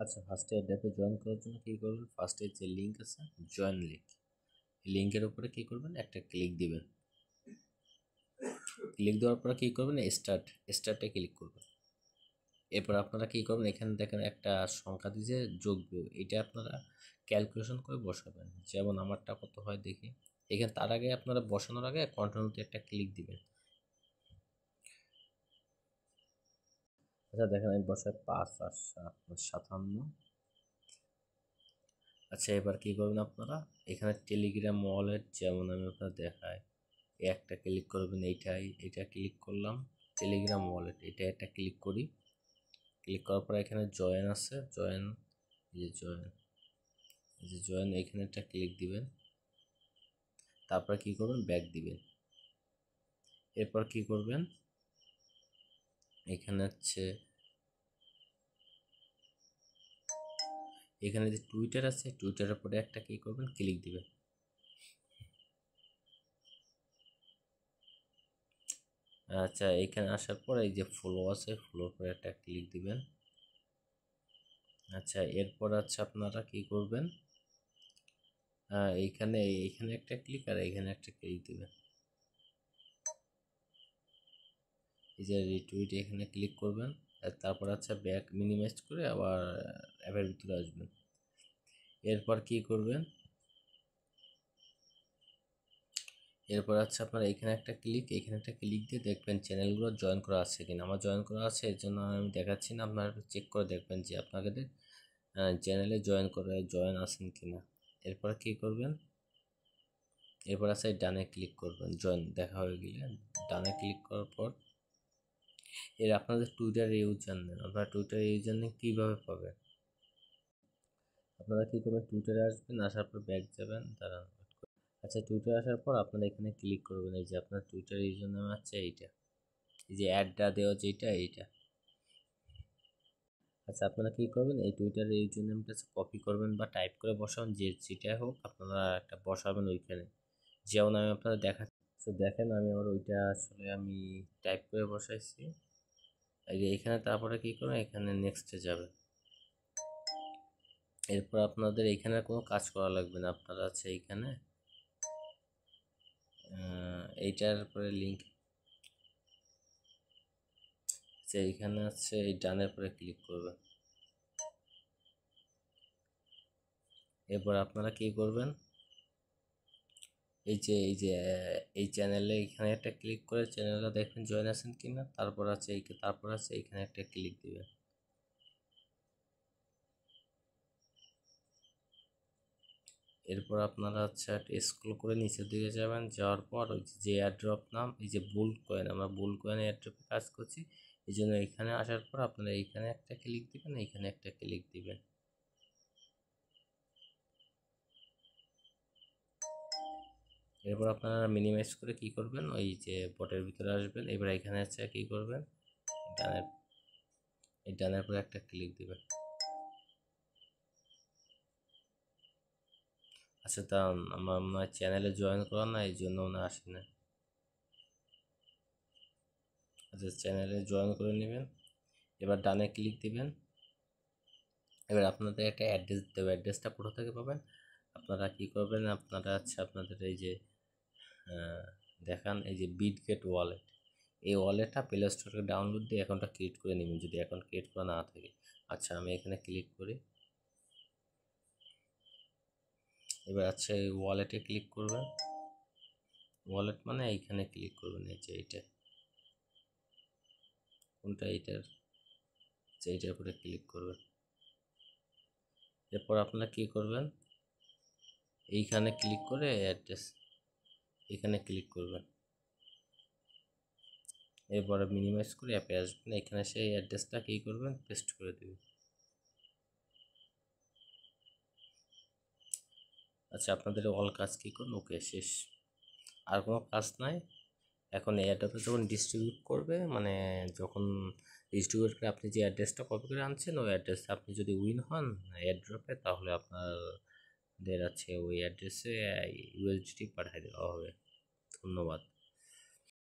আচ্ছা, ফার্স্টে অ্যাপে জয়েন করার জন্য কী করবেন, ফার্স্টে যে লিঙ্ক আছে জয়েন লিঙ্ক, লিঙ্কের উপরে কী করবেন একটা ক্লিক দিবেন। ক্লিক দেওয়ার পরে কী করবেন স্টার্টে ক্লিক করবেন। এরপর আপনারা কী করবেন, এখানে দেখেন একটা সংখ্যা দিয়েছে যোগ বিয়োগ, এটা আপনারা ক্যালকুলেশন করে বসাবেন। যেমন আমারটা কত হয় দেখি, এখানে তার আগে আপনারা বসানোর আগে কন্টিনিউতে একটা ক্লিক দিবেন। আচ্ছা দেখেন আমি বসাই 5 আর 7 57। আচ্ছা এবার কী করবেন আপনারা, এখানে টেলিগ্রাম ওয়ালেট যেমন আমি আপনার দেখাই, একটা ক্লিক করবেন, এটা ক্লিক করলাম। টেলিগ্রাম ওয়ালেট এটা একটা ক্লিক করি। ক্লিক করার পর এখানে জয়েন আছে, জয়েন, এই যে জয়েন এখানে একটা ক্লিক দিবেন। তারপর কি করবেন, ব্যাক দিবেন। এরপর কি করবেন, এখানে হচ্ছে এখানে যে টুইটার আছে, টুইটারের পরে একটা কি করবেন, ক্লিক দিবেন। আচ্ছা এখানে আসার পর এই যে ফলো আছে, ফলোর পরে একটা ক্লিক দিবেন। আচ্ছা এরপর আছে আপনারা কি করবেন, এইখানে এইখানে একটা ক্লিক আর এইখানে একটা ক্লিক দিবেন। এই যে রিটুইট এখানে ক্লিক করবেন। আর তারপর আছে ব্যাক মিনিমাইজ করে আবার অ্যাপের ভিতরে আসবেন। এরপর কি করবেন, এরপর আছে আপনার এখানে একটা ক্লিক, এখানে একটা ক্লিক দিয়ে দেখবেন চ্যানেলগুলো জয়েন করা আছে কিনা। আমার জয়েন করা আছে, এর জন্য আমি দেখাচ্ছি না, আপনারা চেক করে দেখবেন যে আপনাদের চ্যানেলে জয়েন আছেন কিনা। এরপর কি করবেন, এরপর আছে ডানে ক্লিক করবেন, জয়েন দেখা হয়ে গেলে ডানে ক্লিক করার পর এর আপনাদের টুইটার ইউজার নেন, আপনারা টুইটার ইউজার নেন কীভাবে পাবেন, আপনারা কী করবেন, টুইটারে আসবেন, আসার পর ব্যাক যাবেন, দাঁড়ান। আচ্ছা টুইটারে আসার পর আপনারা এখানে ক্লিক করবেন, এই যে আপনার টুইটার ইউজার নেম আছে এইটা, এই যে অ্যাডটা দেওয়া যেটা এইটা। আচ্ছা আপনারা কী করবেন, এই টুইটারের ইউজার নেমটা কপি করবেন বা টাইপ করে বসাবেন, যে যেটাই হোক আপনারা একটা বসাবেন ওইখানে। যেমন আমি আপনাদের দেখাচ্ছি, তো দেখেন আমি আমার ওইটা আসলে আমি টাইপ করে বসাইছি। এই যে এখানে তারপরে কী করবেন, এখানে নেক্সটে যাবেন। এরপর আপনাদের এইখানে কোনো কাজ করা লাগবে না, আপনারা আছে এইখানে এইটার পরে লিঙ্ক, যে এইখানে আছে এই ডানের পরে ক্লিক করবেন। এরপর আপনারা কি করবেন, এই চ্যানেলে এখানে একটা ক্লিক করে চ্যানেলটা দেখবেন জয়েন আছেন কিনা। তারপর আছে এইখানে একটা ক্লিক দিবেন। এরপর আপনারা হচ্ছে স্ক্রল করে নিচের দিকে যাবেন, যাওয়ার পর ওই যে এয়ারড্রপ নাম, এই যে বুল কয়েন, আমরা বুল কয়েন এয়ারড্রপে কাজ করছি, এই জন্য এখানে আসার পর আপনারা এইখানে একটা ক্লিক দিবেন, এইখানে একটা ক্লিক দিবেন। এরপর আপনারা মিনিমাইজ করে কি করবেন, ওই যে বটের ভিতরে আসবেন। এবার এখানে আছে কি করবেন, ডানের এই ডানের পরে একটা ক্লিক দিবেন। আচ্ছা তা আমার চ্যানেলে জয়েন করা না, এই জন্য ওনা আসে না। আচ্ছা চ্যানেলে জয়েন করে নেবেন। এবার ডানে ক্লিক দিবেন। এবার আপনাদের একটা অ্যাড্রেস দিতে হবে, অ্যাড্রেসটা কোথা থেকে পাবেন, আপনারা কি করবেন, আপনারা আছে আপনাদের এই যে দেখান এই যে বিটগেট ওয়ালেট, এই ওয়ালেটটা প্লে স্টোর থেকে ডাউনলোড দিয়ে অ্যাকাউন্টটা ক্রিয়েট করে নেবেন যদি অ্যাকাউন্ট ক্রিয়েট করা না থাকে। আচ্ছা আমি এখানে ক্লিক করি। এবার আছে ওয়ালেটে ক্লিক করবেন, ওয়ালেট মানে এইখানে ক্লিক করবেন, এই যে এইটা কোনটা, এইটার উপরে ক্লিক করবেন। এরপর আপনারা কী করবেন, এইখানে ক্লিক করে অ্যাড্রেস এখানে ক্লিক করবেন। এরপরে মিনিমাইজ করে অ্যাপে আসবেন, এখানে সেই অ্যাড্রেসটা কী করবেন, পেস্ট করে দেবেন। আচ্ছা আপনাদের অল কাজ কী করুন, ওকে শেষ, আর কোনো কাজ নাই। এখন এই অ্যাড্রেসটা যখন ডিস্ট্রিবিউট করবে, মানে যখন ডিস্ট্রিবিউট করে আপনি যে অ্যাড্রেসটা কপি করে আনছেন ওই অ্যাড্রেসে আপনি যদি উইন হন এয়ারড্রপে, তাহলে আপনাদের আছে ওই অ্যাড্রেসে ইউএসডিটি পাঠিয়ে দেওয়া হবে। ধন্যবাদ।